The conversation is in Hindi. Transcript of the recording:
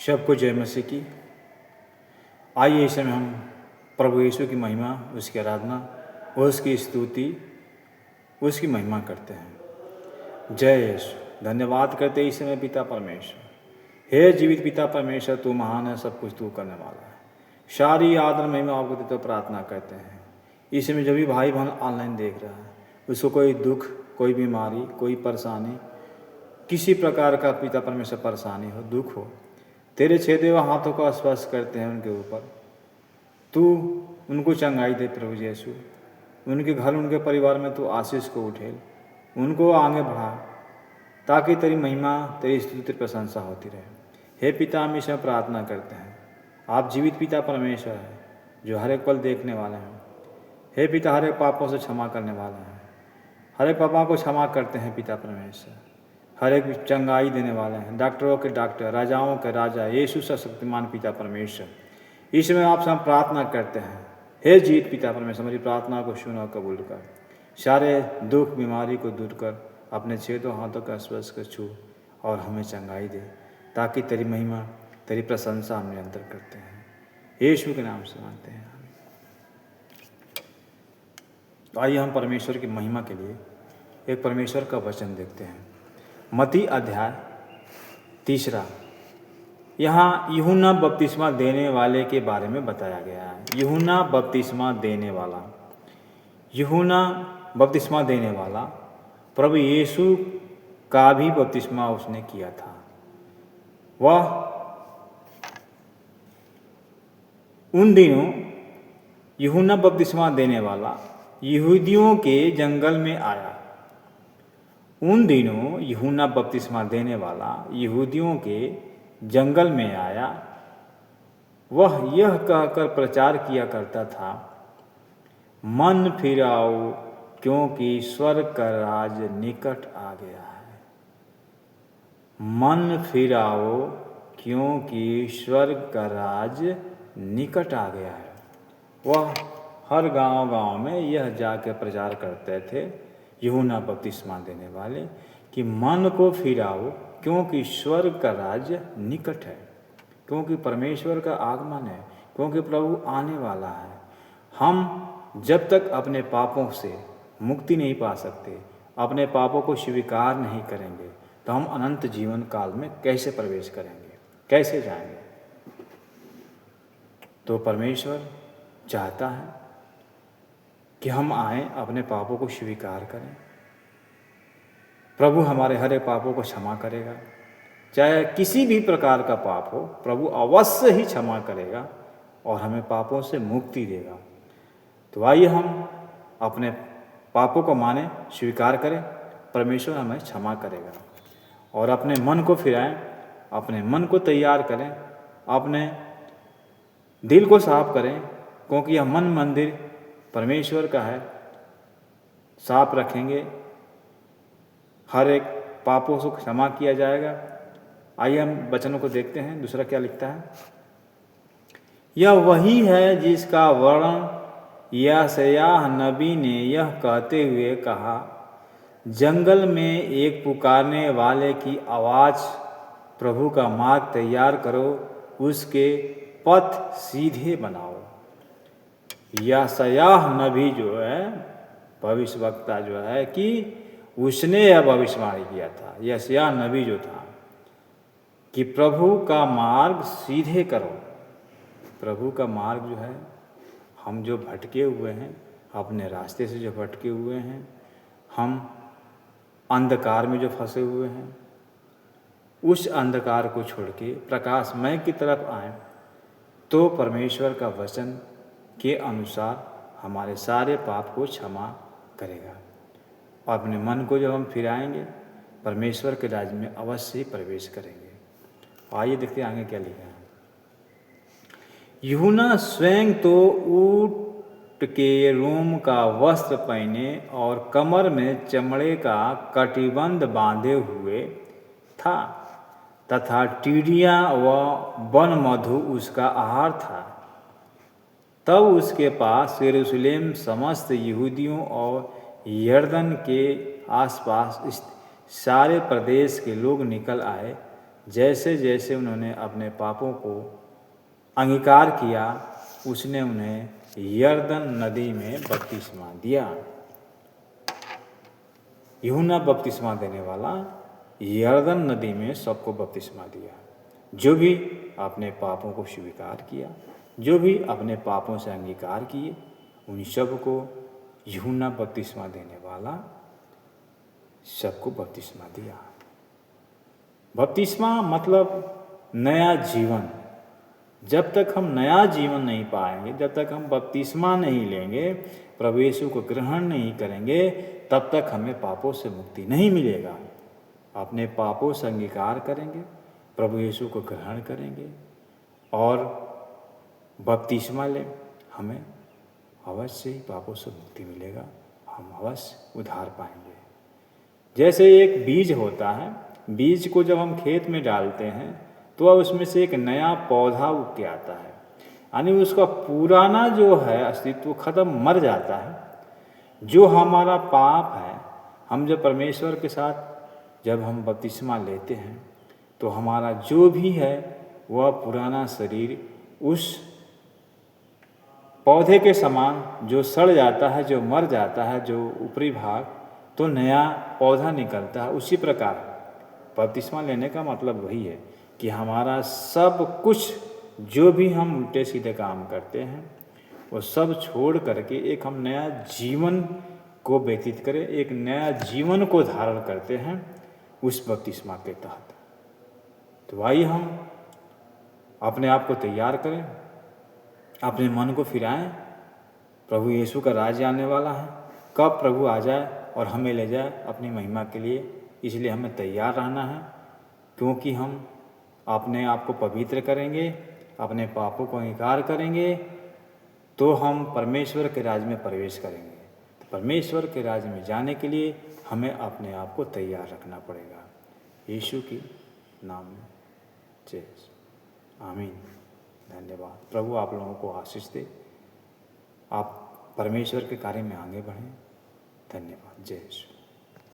सबको जय मसीह की। आइए इस समय हम प्रभु यीशु की महिमा, उसकी आराधना, उसकी स्तुति, उसकी महिमा करते हैं। जय यीशु। धन्यवाद करते इस समय पिता परमेश्वर। हे जीवित पिता परमेश्वर, तू महान है, सब कुछ तू करने वाला है। सारी आदर महिमा आपको देते हुए प्रार्थना करते हैं। इस समय जो भी भाई बहन ऑनलाइन देख रहा है, उसको कोई दुख, कोई बीमारी, कोई परेशानी, किसी प्रकार का पिता परमेश्वर परेशानी हो, दुख हो, तेरे छेदे हुए हाथों को स्पर्श करते हैं उनके ऊपर। तू उनको चंगाई दे प्रभु यीशु। उनके घर, उनके परिवार में तू आशीष को उठेल, उनको आगे बढ़ा, ताकि तेरी महिमा, तेरी स्तुति, तेरी प्रशंसा होती रहे। हे पिता, हम इसमें प्रार्थना करते हैं। आप जीवित पिता परमेश्वर हैं, जो हर एक पल देखने वाले हैं। हे पिता, हर एक पापों से क्षमा करने वाले हैं। हर एक पापों को क्षमा करते हैं पिता परमेश्वर। हर एक चंगाई देने वाले हैं, डॉक्टरों के डॉक्टर, राजाओं के राजा, यीशु सशक्तिमान पिता परमेश्वर। इसमें आपसे हम प्रार्थना करते हैं। हे जीवित पिता परमेश्वर, हमारी प्रार्थना को सुनो, कबूल कर। सारे दुख, बीमारी को दूर कर, अपने छेदों हाथों का स्पर्श कर छू और हमें चंगाई दे, ताकि तेरी महिमा, तेरी प्रशंसा हम निरंतर करते हैं। यीशु के नाम से मांगते हैं। तो आइए हम परमेश्वर की महिमा के लिए एक परमेश्वर का वचन देखते हैं। मत्ती अध्याय 3। यहाँ यूहन्ना बपतिस्मा देने वाले के बारे में बताया गया है। यूहन्ना बपतिस्मा देने वाला, यूहन्ना बपतिस्मा देने वाला प्रभु यीशु का भी बपतिस्मा उसने किया था। वह उन दिनों यूहन्ना बपतिस्मा देने वाला यहूदियों के जंगल में आया। उन दिनों यूहन्ना बपतिस्मा देने वाला यहूदियों के जंगल में आया। वह यह कहकर प्रचार किया करता था, मन फिराओ, क्योंकि स्वर्ग का राज निकट आ गया है। मन फिराओ, क्योंकि स्वर्ग का राज निकट आ गया है। वह हर गांव-गांव में यह जाकर प्रचार करते थे, यूहन्ना बपतिस्मा देने वाले, कि मन को फिराओ, क्योंकि स्वर्ग का राज्य निकट है। क्योंकि परमेश्वर का आगमन है, क्योंकि प्रभु आने वाला है। हम जब तक अपने पापों से मुक्ति नहीं पा सकते, अपने पापों को स्वीकार नहीं करेंगे, तो हम अनंत जीवन काल में कैसे प्रवेश करेंगे, कैसे जाएंगे। तो परमेश्वर चाहता है कि हम आएँ, अपने पापों को स्वीकार करें। प्रभु हमारे हर एक पापों को क्षमा करेगा। चाहे किसी भी प्रकार का पाप हो, प्रभु अवश्य ही क्षमा करेगा और हमें पापों से मुक्ति देगा। तो आइए हम अपने पापों को माने, स्वीकार करें, परमेश्वर हमें क्षमा करेगा। और अपने मन को फिराएं, अपने मन को तैयार करें, अपने दिल को साफ करें, क्योंकि यह मन मंदिर परमेश्वर का है। साफ रखेंगे, हर एक पापों से क्षमा किया जाएगा। आइए हम वचनों को देखते हैं। दूसरा क्या लिखता है? यह वही है जिसका वर्णन यशायाह नबी ने यह कहते हुए कहा, जंगल में एक पुकारने वाले की आवाज़, प्रभु का मार्ग तैयार करो, उसके पथ सीधे बनाओ। यशायाह नबी जो है, भविष्यवक्ता जो है, कि उसने यह भविष्यवाणी किया था। यशायाह नबी जो था कि प्रभु का मार्ग सीधे करो। प्रभु का मार्ग जो है, हम जो भटके हुए हैं, अपने रास्ते से जो भटके हुए हैं, हम अंधकार में जो फंसे हुए हैं, उस अंधकार को छोड़ के प्रकाशमय की तरफ आएं, तो परमेश्वर का वचन के अनुसार हमारे सारे पाप को क्षमा करेगा। और अपने मन को जब हम फिराएंगे, परमेश्वर के राज्य में अवश्य ही प्रवेश करेंगे। आइए देखते हैं आगे क्या लिखा है। यूहन्ना स्वयं तो ऊँट के रोम का वस्त्र पहने और कमर में चमड़े का कटिबंध बांधे हुए था, तथा टिड्डियाँ व वन मधु उसका आहार था। तब उसके पास यरूशलेम समस्त यहूदियों और यरदन के आसपास सारे प्रदेश के लोग निकल आए, जैसे जैसे उन्होंने अपने पापों को अंगीकार किया, उसने उन्हें यरदन नदी में बपतिस्मा दिया। यूहन्ना बपतिस्मा देने वाला यरदन नदी में सबको बपतिस्मा दिया। जो भी अपने पापों को स्वीकार किया, जो भी अपने पापों से अंगीकार किए, उन सबको यूहन्ना बपतिस्मा देने वाला सबको बपतिस्मा दिया। बपतिस्मा मतलब नया जीवन। जब तक हम नया जीवन नहीं पाएंगे, जब तक हम बपतिस्मा नहीं लेंगे, प्रभु यीशु को ग्रहण नहीं करेंगे, तब तक हमें पापों से मुक्ति नहीं मिलेगा। अपने पापों से अंगीकार करेंगे, प्रभु यीशु को ग्रहण करेंगे और बपतिस्मा लें, हमें अवश्य ही पापों से मुक्ति मिलेगा, हम अवश्य उद्धार पाएंगे। जैसे एक बीज होता है, बीज को जब हम खेत में डालते हैं तो अब उसमें से एक नया पौधा उग के आता है, यानी उसका पुराना जो है अस्तित्व खत्म, मर जाता है। जो हमारा पाप है, हम जब परमेश्वर के साथ जब हम बपतिस्मा लेते हैं तो हमारा जो भी है वह पुराना शरीर उस पौधे के समान जो सड़ जाता है, जो मर जाता है, जो ऊपरी भाग, तो नया पौधा निकलता है। उसी प्रकार बपतिस्मा लेने का मतलब वही है कि हमारा सब कुछ जो भी हम उल्टे सीधे काम करते हैं वो सब छोड़ करके एक हम नया जीवन को व्यतीत करें, एक नया जीवन को धारण करते हैं उस बपतिस्मा के तहत। तो आइए हम अपने आप को तैयार करें, अपने मन को फिराएं। प्रभु यीशु का राज्य आने वाला है। कब प्रभु आ जाए और हमें ले जाए अपनी महिमा के लिए, इसलिए हमें तैयार रहना है, क्योंकि हम अपने आप को पवित्र करेंगे, अपने पापों को अंगीकार करेंगे तो हम परमेश्वर के राज्य में प्रवेश करेंगे। तो परमेश्वर के राज्य में जाने के लिए हमें अपने आप को तैयार रखना पड़ेगा। यीशु की नाम में जय। आमीन। धन्यवाद। प्रभु आप लोगों को आशीष दे, आप परमेश्वर के कार्य में आगे बढ़ें। धन्यवाद। जय यीशु।